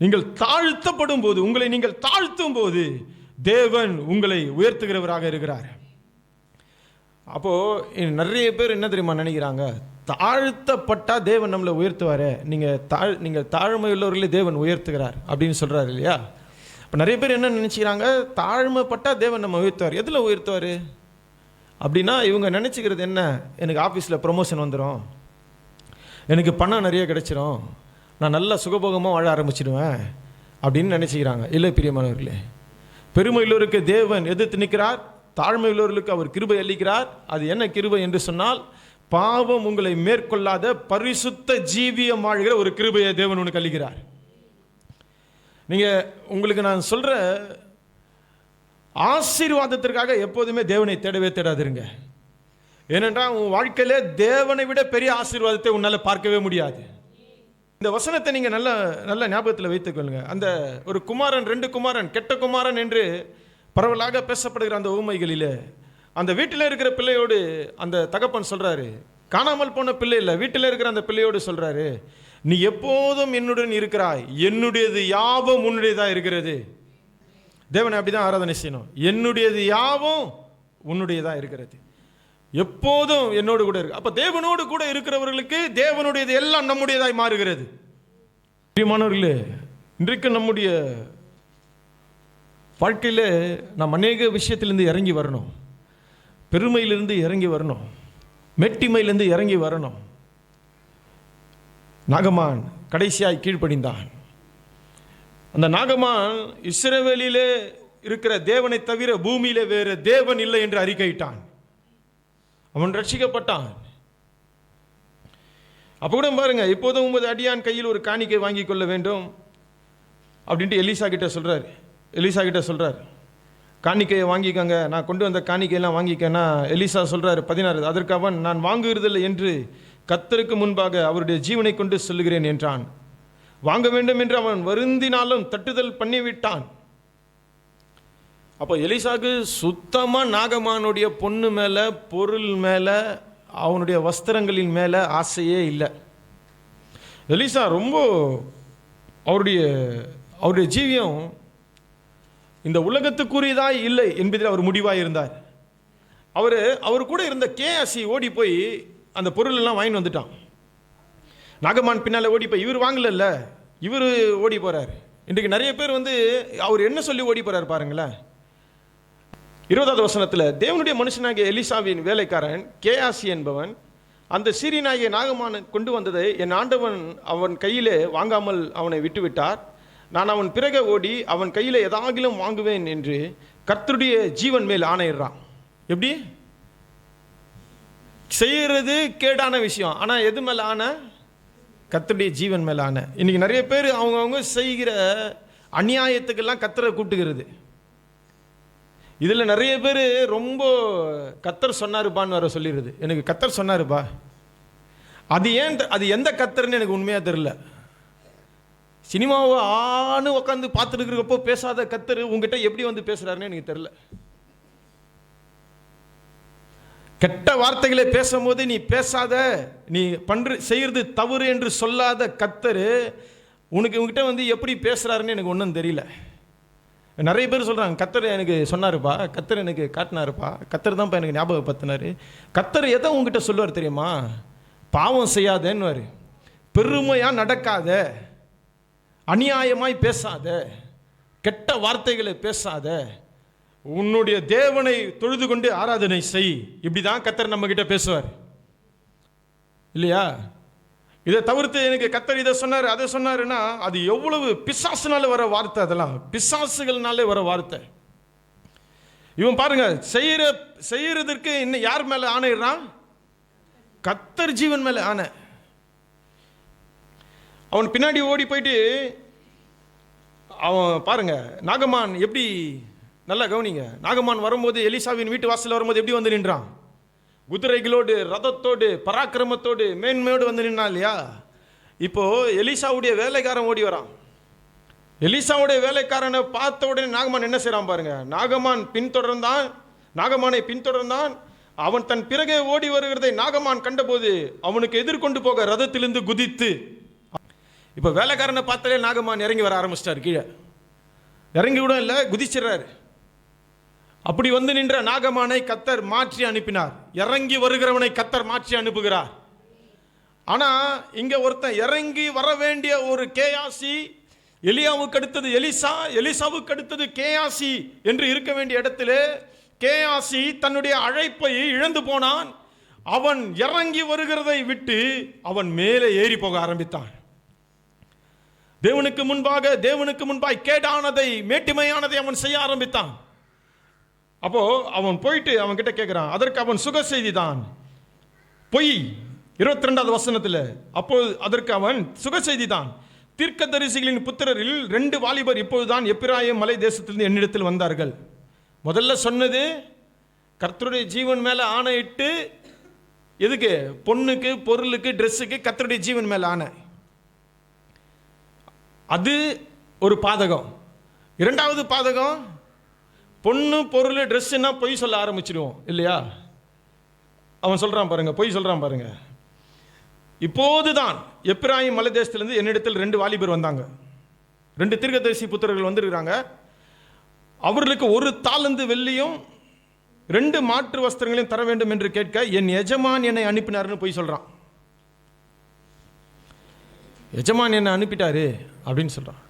நீங்கள் தாழ்த்தப்படும் போது, உங்களை நீங்கள் தாழ்த்தும் போது தேவன் உங்களை உயர்த்துகிறவராக இருக்கிறார். அப்போ நிறைய பேர் என்ன தெரியுமா நினைக்கிறாங்க, தாழ்த்தப்பட்டா தேவன் நம்மளை உயர்த்துவாரு, நீங்கள் தாழ்மை உள்ளவர்களே தேவன் உயர்த்துகிறார் அப்படின்னு சொல்றாரு இல்லையா? இப்போ நிறைய பேர் என்ன நினைச்சுக்கிறாங்க, தாழ்மைப்பட்டா தேவன் நம்ம உயர்த்துவார். எதில் உயர்த்துவார் அப்படின்னா, இவங்க நினச்சிக்கிறது என்ன, எனக்கு ஆஃபீஸில் ப்ரொமோஷன் வந்துடும், எனக்கு பணம் நிறைய கிடைச்சிரும், நான் நல்லா சுகபோகமாக வாழ ஆரம்பிச்சிடுவேன் அப்படின்னு நினச்சிக்கிறாங்க. இல்லை பிரியமானவர்களே, பெருமையுள்ளவருக்கு தேவன் எதிர்த்து நிற்கிறார், தாழ்மையுள்ளவர்களுக்கு அவர் கிருபை அளிக்கிறார். அது என்ன கிருபை என்று சொன்னால், பாவம் உங்களை மேற்கொள்ளாத பரிசுத்த ஜீவியம் வாழ்கிற ஒரு கிருபையை தேவன் உனக்கு அளிக்கிறார். உங்களுக்கு நான் சொல்ற ஆசீர்வாதத்திற்காக எப்போதுமே தேவனை தேடவே தேடாதிருங்க. ஏனென்றால் உன் வாழ்க்கையில தேவனை விட பெரிய ஆசீர்வாதத்தை உன்னால பார்க்கவே முடியாது. இந்த வசனத்தை நீங்க நல்ல நல்ல ஞாபகத்தில் வைத்துக் கொள்ளுங்க. அந்த ஒரு குமாரன், 2 குமாரன், கெட்ட குமாரன் என்று பரவலாக பேசப்படுகிற அந்த ஊமைகளில் அந்த வீட்டில் இருக்கிற பிள்ளையோடு அந்த தகப்பன் சொல்றாரு, காணாமல் போன பிள்ளை இல்லை, வீட்டில் இருக்கிற அந்த பிள்ளையோடு சொல்றாரு, நீ எப்போதும் என்னுடன் இருக்கிறாய், என்னுடையது யாவும் உன்னுடையதா இருக்கிறது. தேவனை அப்படிதான் ஆராதனை செய்யணும். என்னுடையது யாவும் உன்னுடையதா இருக்கிறது, எப்போதும் என்னோடு கூட இருக்கு. அப்ப தேவனோடு கூட இருக்கிறவர்களுக்கு தேவனுடையது எல்லாம் நம்முடையதாய் மாறுகிறது. பிரியமானவர்களே, இன்றைக்கு நம்முடைய வாழ்க்கையில் நாம் அநேக விஷயத்திலிருந்து இறங்கி வரணும். பெருமையிலிருந்து இறங்கி வரணும், மெட்டிமையிலிருந்து இறங்கி வரணும். நாகமான் கடைசியாய் கீழ்ப்படிந்தான். அந்த நாகமான் இஸ்ரவேலிலே இருக்கிற தேவனை தவிர பூமியிலே வேறு தேவன் இல்லை என்று அறிக்கையிட்டான். அவன் ரட்சிக்கப்பட்டான். அப்போ கூட பாருங்க, இப்போதும் உமது அடியான் கையில் ஒரு காணிக்கை வாங்கி கொள்ள வேண்டும் அப்படின்ட்டு எலிசா கிட்ட சொல்றார், காணிக்கையை வாங்கிக்கங்க, நான் கொண்டு வந்த காணிக்கையெல்லாம் வாங்கிக்கன்னா எலிசா சொல்றாரு 16, அதற்கு அவன், நான் வாங்குகிறதில்லை என்று கர்த்தருக்கு முன்பாக அவருடைய ஜீவனை கொண்டு சொல்லுகிறேன் என்றான். வாங்க வேண்டும் என்று அவன் வருந்தினாலும் தட்டுதல் பண்ணிவிட்டான். அப்போ எலிசாக்கு சுத்தமாக நாகமானுடைய பொண்ணு மேலே, பொருள் மேலே, அவனுடைய வஸ்திரங்களின் மேலே ஆசையே இல்லை. எலிசா ரொம்ப அவருடைய ஜீவியம் இந்த உலகத்துக்குரியதாய் இல்லை என்பதில் அவர் முடிவாக இருந்தார். அவர் கூட இருந்த கேஆசி ஓடி போய் அந்த பொருள் எல்லாம் வாங்கி வந்துட்டான். நாகமான் பின்னால் ஓடி போய், இவர் வாங்கல, இவர் ஓடி போறார். இன்றைக்கு நிறைய பேர் அவர் என்ன சொல்லி ஓடி போறார் பாருங்களேன். 20வது வசனத்தில், தேவனுடைய மனுஷனாகிய எலிசாவின் வேலைக்காரன் கேஆசி என்பவன் அந்த சீரியனாகிய நாகமான் கொண்டு வந்ததை என் ஆண்டவன் அவன் கையிலே வாங்காமல் அவனை விட்டுவிட்டார். நான் அவன் பிறகு ஓடி அவன் கையில் எதாகிலும் வாங்குவேன் என்று கர்த்தருடைய ஜீவன் மேல் ஆணையிடுறான். எப்படி செய்யறது கேடான விஷயம், ஆனால் எது மேல ஆன? கர்த்தருடைய ஜீவன் மேல ஆன. இன்னைக்கு நிறைய பேர் அவங்க செய்கிற அநியாயத்துக்கெல்லாம் கர்த்தரை கூட்டுகிறது. இதில் நிறைய பேர் ரொம்ப கர்த்தர் சொன்னாருப்பான்னு வர சொல்லிடுது. எனக்கு கர்த்தர் சொன்னாருப்பா அது எந்த கத்தர்ன்னு எனக்கு உண்மையாக தெரியல. சினிமாவை உட்காந்து பார்த்துட்டு இருக்கிறப்போ பேசாத கத்தர் உங்ககிட்ட எப்படி வந்து பேசுறாருன்னு எனக்கு தெரியல. கெட்ட வார்த்தைகளை பேசும்போது நீ பேசாத, நீ செய்யறது தவறு என்று சொல்லாத கத்தர் உங்ககிட்ட வந்து எப்படி பேசுறாருன்னு எனக்கு ஒன்றும் தெரியல. நிறைய பேர் சொல்றாங்க, கத்தர் எனக்கு சொன்னாருப்பா, கத்தர் எனக்கு காட்டினாருப்பா, கத்தர் தான்ப்பா எனக்கு ஞாபகப்படுத்தினாரு. கத்தர் எதை உங்ககிட்ட சொல்லுவார் தெரியுமா? பாவம் செய்யாதேன்னு, பெருமையா நடக்காத, அநியாயமாய் பேசாத, கெட்ட வார்த்தைகளை பேசாத, உன்னுடைய தேவனை தொழுது கொண்டு ஆராதனை செய். இப்படிதான் கத்தர் நம்ம கிட்ட பேசுவார் இல்லையா? இதை தவிர்த்து எனக்கு கத்தர் இதை சொன்னார் அதை சொன்னாருன்னா அது எவ்வளவு பிசாசுனால வர வார்த்தை, அதெல்லாம் பிசாசுகள்னாலே வர வார்த்தை. இவன் பாருங்க, செய்யறதற்கு இன்னும் யார் மேல ஆணையிடுறான்? கத்தர் ஜீவன் மேல ஆணை. அவன் பின்னாடி ஓடி போயிட்டு அவன் பாருங்க, நாகமான் எப்படி, நல்லா கவனிங்க, நாகமான் வரும்போது எலிசாவின் வீட்டு வாசல் வரும்போது எப்படி வந்து நின்றான்? குதிரைகளோடு, ரதத்தோடு, பராக்கிரமத்தோடு, மேன்மையோடு வந்து நின்னா இல்லையா? இப்போ எலிசாவுடைய வேலைக்காரன் ஓடி வரான். எலிசாவுடைய வேலைக்காரனை பார்த்த உடனே நாகமான் என்ன செய்யறான் பாருங்க. நாகமானை பின்தொடர்ந்தான். அவன் தன் பிறகே ஓடி வருகிறதை நாகமான் கண்டபோது அவனுக்கு எதிர்கொண்டு போக ரதத்திலிருந்து குதித்து, இப்போ வேலைக்காரனை பார்த்தாலே நாகமான் இறங்கி வர ஆரம்பிச்சிட்டார். கீழே இறங்கி விட இல்லை, குதிச்சிடறாரு. அப்படி வந்து நின்ற நாகமானை கத்தர் மாற்றி அனுப்பினார். இறங்கி வருகிறவனை கத்தர் மாற்றி அனுப்புகிறார். ஆனா இங்க ஒருத்தன் இறங்கி வர வேண்டிய ஒரு கேயாசி, எலியாவுக்கு அடுத்தது எலிசா, எலிசாவுக்கு அடுத்தது கேயாசி என்று இருக்க வேண்டிய இடத்திலே கேயாசி தன்னுடைய அழைப்பை இழந்து போனான். அவன் இறங்கி வருகிறதை விட்டு அவன் மேலே ஏறி போக ஆரம்பித்தான். தேவனுக்கு முன்பாய் கேடானதை, மேட்டிமையானதை அவன் செய்ய ஆரம்பித்தான். அப்போ அவன் போயிட்டு அவன் கிட்ட கேட்கிறான். அதற்கு அவன் சுக செய்தி தான் பொய். 22வது வசனத்தில், அப்போது அதற்கு அவன் சுக செய்தி தான், தீர்க்கதரிசிகளின் புத்திரரில் 2 வாலிபர் இப்போதுதான் எப்பிராயிம் மலை தேசத்திலிருந்து என்னிடத்தில் வந்தார்கள். முதல்ல சொன்னது கர்த்தருடைய ஜீவன் மேல ஆணையிட்டு, எதுக்கு? பொண்ணுக்கு, பொருளுக்கு, ட்ரெஸ்ஸுக்கு கர்த்தருடைய ஜீவன் மேல ஆணை. அது ஒரு பாதகம். 2வது பாதகம், பொண்ணு, பொருள், ட்ரெஸ்ஸுன்னா பொய் சொல்ல ஆரம்பிச்சிடுவோம் இல்லையா? அவன் சொல்றான் பாருங்க, பொய் சொல்றான் பாருங்க. இப்போதுதான் எப்பிராயிம் மலை தேசத்திலிருந்து என்னிடத்தில் 2 வாலிபர் வந்தாங்க. 2 தீர்க்கதரிசி புத்திரர்கள் வந்திருக்கிறாங்க. அவர்களுக்கு 1 தாலந்து வெள்ளியும் 2 மாற்று வஸ்திரங்களையும் தர வேண்டும் என்று கேட்க என் எஜமான் என்னை அனுப்பினார்னு போய் சொல்றான். எஜமான் என்னை அனுப்பிட்டாரு அப்படின்னு சொல்றான்.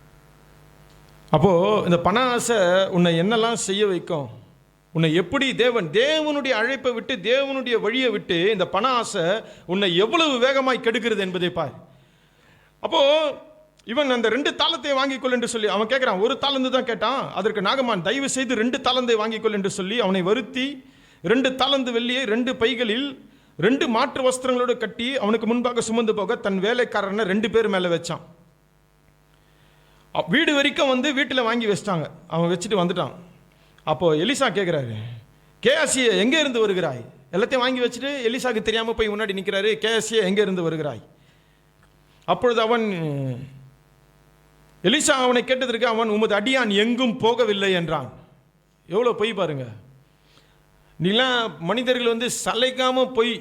அப்போ இந்த பண ஆசை உன்னை என்னெல்லாம் செய்ய வைக்கும், உன்னை எப்படி தேவனுடைய அழைப்பை விட்டு, தேவனுடைய வழியை விட்டு இந்த பண ஆசை உன்னை எவ்வளவு வேகமாய் கெடுக்கிறது என்பதை பார். அப்போ இவன் அந்த 2 தாளத்தை வாங்கிக்கொள் என்று சொல்லி அவன் கேட்கிறான். 1 தாளந்து தான் கேட்டான். அதற்கு நாகமான் தயவு செய்து 2 தாளந்தை வாங்கிக்கொள் என்று சொல்லி அவனை வருத்தி 2 தாளந்து வெள்ளியை 2 பைகளில் 2 மாற்று வஸ்திரங்களோடு கட்டி அவனுக்கு முன்பாக சுமந்து போக தன் வேலைக்காரனை 2 பேர் மேல வச்சான். வீடு வரைக்கும் வந்து வீட்டில் வாங்கி வச்சிட்டாங்க. அவன் வச்சுட்டு வந்துட்டான். அப்போ எலிசா கேட்கிறாரு, கேயாசியை எங்கே இருந்து வருகிறாய்? எல்லாத்தையும் வாங்கி வச்சுட்டு எலிசாக்கு தெரியாம போய் முன்னாடி நிற்கிறாரு. கேயாசியை எங்கே இருந்து வருகிறாய்? அப்பொழுது அவன், எலிசா அவனை கேட்டதற்கு அவன், உமது அடியான் எங்கும் போகவில்லை என்றான். எவ்வளோ பொய் பாருங்க. நீலாம் மனிதர்கள் வந்து சலைக்காம பொய்,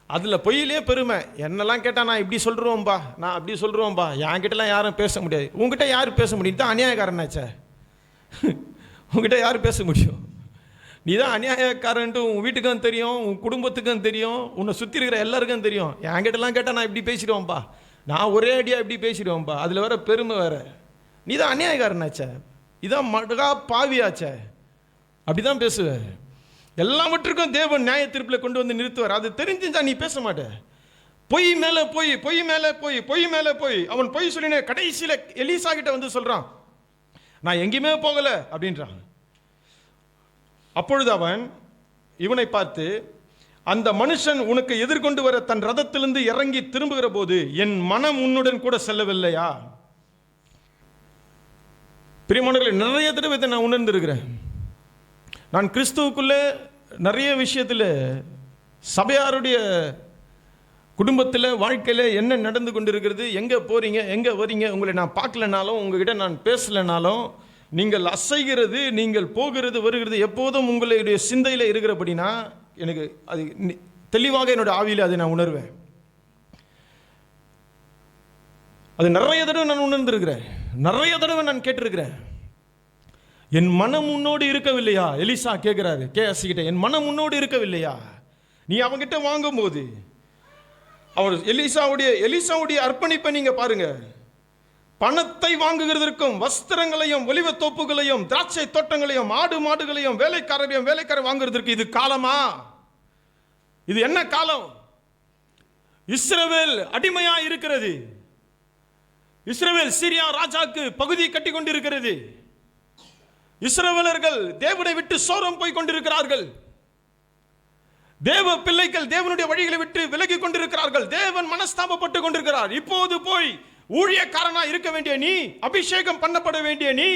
அதில் பொய்யிலே பெருமை. என்னெல்லாம் கேட்டால் நான் இப்படி சொல்கிறோம்பா, நான் அப்படி சொல்கிறோம்பா, என்கிட்டலாம் யாரும் பேச முடியாது. உங்ககிட்ட யார் பேச முடியும்? தான் அநியாயக்காரனாச்சே. உங்ககிட்ட யார் பேச முடியும்? நீ தான் அநியாயக்காரன்ட்டு உன் வீட்டுக்கும் தெரியும், உன் குடும்பத்துக்கும் தெரியும், உன்னை சுற்றி இருக்கிற எல்லாருக்கும் தெரியும். என்கிட்டலாம் கேட்டால் நான் இப்படி பேசிடுவோம்பா, நான் ஒரே அடியாக இப்படி பேசிடுவோம்பா, அதில் வேற பெருமை வேற. நீ தான் அநியாயக்காரனாச்சே, இதான் மகா பாவியாச்சே, அப்படி தான் பேசுவேன். எல்லாவற்றுக்கும் தேவன் நியாய தீர்ப்பில் கொண்டு வந்து நிறுத்துவார். அது தெரிஞ்சுச்சா நீ பேச மாட்ட. பொய் மேலே போய், பொய் மேலே போய், பொய் மேலே போய் அவன் பொய் சொல்லினே கடைசியில் எலிசா கிட்ட வந்து சொல்றான், நான் எங்கேயுமே போகல அப்படின்றான். அப்பொழுது அவன் இவனை பார்த்து, அந்த மனுஷன் உனக்கு எதிர்கொண்டு வர தன் ரதத்திலிருந்து இறங்கி திரும்புகிற போது என் மனம் உன்னுடன் கூட செல்லவில்லையா? பிரியமானவர்களே, நிறைய தடவை இதை நான் உணர்ந்திருக்கிறேன். நான் கிறிஸ்துவுக்குள்ளே நிறைய விஷயத்தில் சபையாருடைய குடும்பத்தில் வாழ்க்கையில் என்ன நடந்து கொண்டு இருக்கிறது, எங்கே போகிறீங்க, எங்கே வரீங்க, உங்களை நான் பார்க்கலனாலும், உங்ககிட்ட நான் பேசலைனாலும், நீங்கள் அசைகிறது, நீங்கள் போகிறது வருகிறது எப்போதும் உங்களுடைய சிந்தையில் இருக்கிறபடினா எனக்கு அது தெளிவாக என்னோட ஆவியில் அதை நான் உணர்வேன். அது நிறைய தடவை நான் உணர்ந்திருக்கிறேன், நிறைய தடவை நான் கேட்டிருக்கிறேன். என் மனம் உன்னோடு இருக்கவில்லையா? எலிசா கேட்கிறாரு கேயாசி கிட்ட, என் மனம் உன்னோடு இருக்கவில்லையா? நீ அவங்கிட்ட வாங்கும்போது அவர் எலிசாவுடைய அர்ப்பணிப்பை நீங்க பாருங்க. பணத்தை வாங்குகிறதற்கும் வஸ்திரங்களையும் ஒலிவ தோப்புகளையும் திராட்சை தோட்டங்களையும் ஆடு மாடுகளையும் வேலைக்காரர் வாங்குறதற்கு இது காலமா? இது என்ன காலம்? இஸ்ரவேல் அடிமையா இருக்கிறது. இஸ்ரவேல் சீரியா ராஜாக்கு பகுதி கட்டி கொண்டிருக்கிறது. இஸ்ரவேலர்கள் தேவனை விட்டு சோரம் போய் கொண்டிருக்கிறார்கள். தேவ பிள்ளைகள் தேவனுடைய வழிகளை விட்டு விலகி கொண்டிருக்கிறார்கள். தேவன் மனஸ்தாபப்பட்டு கொண்டிருக்கிறார். இப்போது போய் ஊழியக்காரனா இருக்க வேண்டிய நீ, அபிஷேகம் பண்ணப்பட வேண்டிய நீ,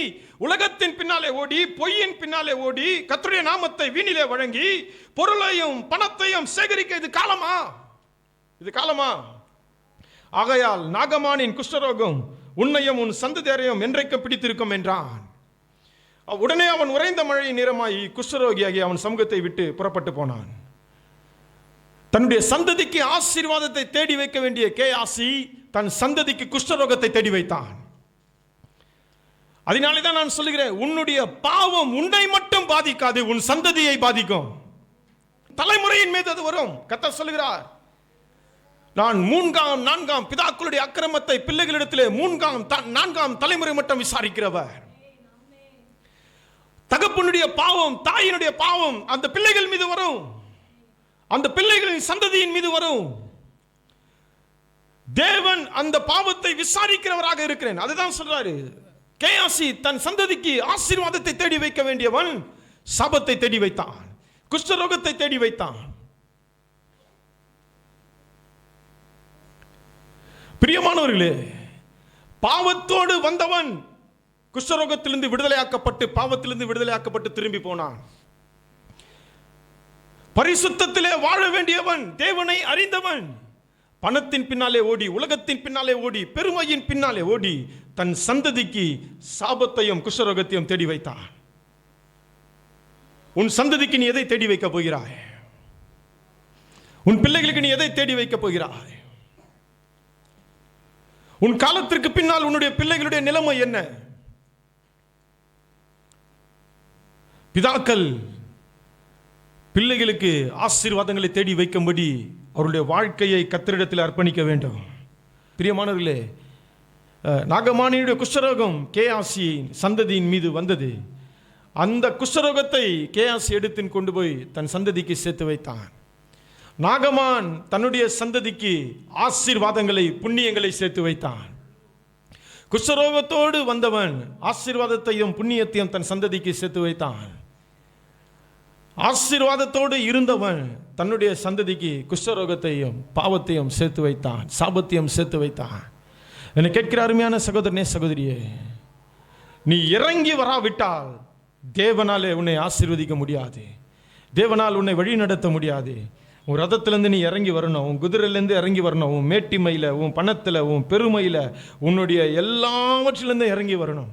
உலகத்தின் பின்னாலே ஓடி, பொய்யின் பின்னாலே ஓடி, கர்த்தருடைய நாமத்தை வீணிலே வழங்கி பொருளையும் பணத்தையும் சேகரிக்க இது காலமா? இது காலமா? ஆகையால் நாகமானின் குஷ்டரோகம் உன்னையும் உன் சந்ததியரையும் என்றைக்கும் பிடித்திருக்கும் என்றான். உடனே அவன் உறைந்த மழை நிறமாயி குஷ்டரோகியாகி அவன் சமூகத்தை விட்டு புறப்பட்டு போனான். தன்னுடைய சந்ததிக்கு ஆசீர்வாதத்தை தேடி வைக்க வேண்டிய கேயாசி தன் சந்ததிக்கு குஷ்டரோகத்தை தேடி வைத்தான். அதனாலே தான் நான் சொல்லுகிறேன், உன்னுடைய பாவம் உன்னை மட்டும் பாதிக்காது, உன் சந்ததியை பாதிக்கும். தலைமுறையின் மீது அது வரும். கர்த்தர் சொல்லுகிறார், நான் 3ஆம் 4ஆம் பிதாக்களுடைய அக்கிரமத்தை பிள்ளைகளிடத்திலே 3ஆம் 4ஆம் தலைமுறை மட்டும் விசாரிக்கிறவர். தகப்பனுடைய பாவம், தாயினுடைய பாவம் அந்த பிள்ளைகள் மீது வரும், அந்த பிள்ளைகளின் சந்ததியின் மீது வரும். தேவன் அந்த பாவத்தை விசாரிக்கிறவராக இருக்கிறேன். அதுதான் சொல்றாரு. கேயாசி தன் சந்ததிக்கு ஆசீர்வாதத்தை தேடி வைக்க வேண்டியவன் சாபத்தை தேடி வைத்தான், குஷ்டரோகத்தை தேடி வைத்தான். பிரியமானவர்களே, பாவத்தோடு வந்தவன் குஷ்டரோகத்திலிருந்து விடுதலையாக்கப்பட்டு பாவத்திலிருந்து விடுதலையாக்கப்பட்டு திரும்பி போனான். பரிசுத்தத்திலே வாழ வேண்டியவன், தேவனை அறிந்தவன், பணத்தின் பின்னாலே ஓடி, உலகத்தின் பின்னாலே ஓடி, பெருமையின் பின்னாலே ஓடி தன் சந்ததிக்கு சாபத்தையும் குஷ்டரோகத்தையும் தேடி வைத்தான். உன் சந்ததிக்கு நீ எதை தேடி வைக்க போகிறாய்? உன் பிள்ளைகளுக்கு நீ எதை தேடி வைக்க போகிறாய்? உன் காலத்திற்கு பின்னால் உன்னுடைய பிள்ளைகளுடைய நிலைமை என்ன? பிதாக்கள் பிள்ளைகளுக்கு ஆசீர்வாதங்களை தேடி வைக்கும்படி அவருடைய வாழ்க்கையை கர்த்தரிடத்தில் அர்ப்பணிக்க வேண்டும். பிரியமானவர்களே, நாகமானியுடைய குஷ்டரோகம் கேயாசி சந்ததியின் மீது வந்தது. அந்த குஷ்டரோகத்தை கேயாசி எடுத்து கொண்டு போய் தன் சந்ததிக்கு சேர்த்து வைத்தான். நாகமான் தன்னுடைய சந்ததிக்கு ஆசீர்வாதங்களை புண்ணியங்களை சேர்த்து வைத்தான். குஷ்டரோகத்தோடு வந்தவன் ஆசீர்வாதத்தையும் புண்ணியத்தையும் தன் சந்ததிக்கு சேர்த்து வைத்தான். ஆசீர்வாதத்தோடு இருந்தவன் தன்னுடைய சந்ததிக்கு குஷ்டரோகத்தையும் பாவத்தையும் சேர்த்து வைத்தான், சாபத்தையும் சேர்த்து வைத்தான். என்னை கேட்கிற அருமையான சகோதரனே, சகோதரியே, நீ இறங்கி வராவிட்டால் தேவனாலே உன்னை ஆசீர்வதிக்க முடியாது, தேவனால் உன்னை வழி நடத்த முடியாது. உன் ரதத்திலேருந்து நீ இறங்கி வரணும், உன் குதிரையிலேருந்து இறங்கி வரணும், உன் மேட்டிமையில், உன் பணத்தில், உன் பெருமையில், உன்னுடைய எல்லாவற்றிலேருந்து இறங்கி வரணும்.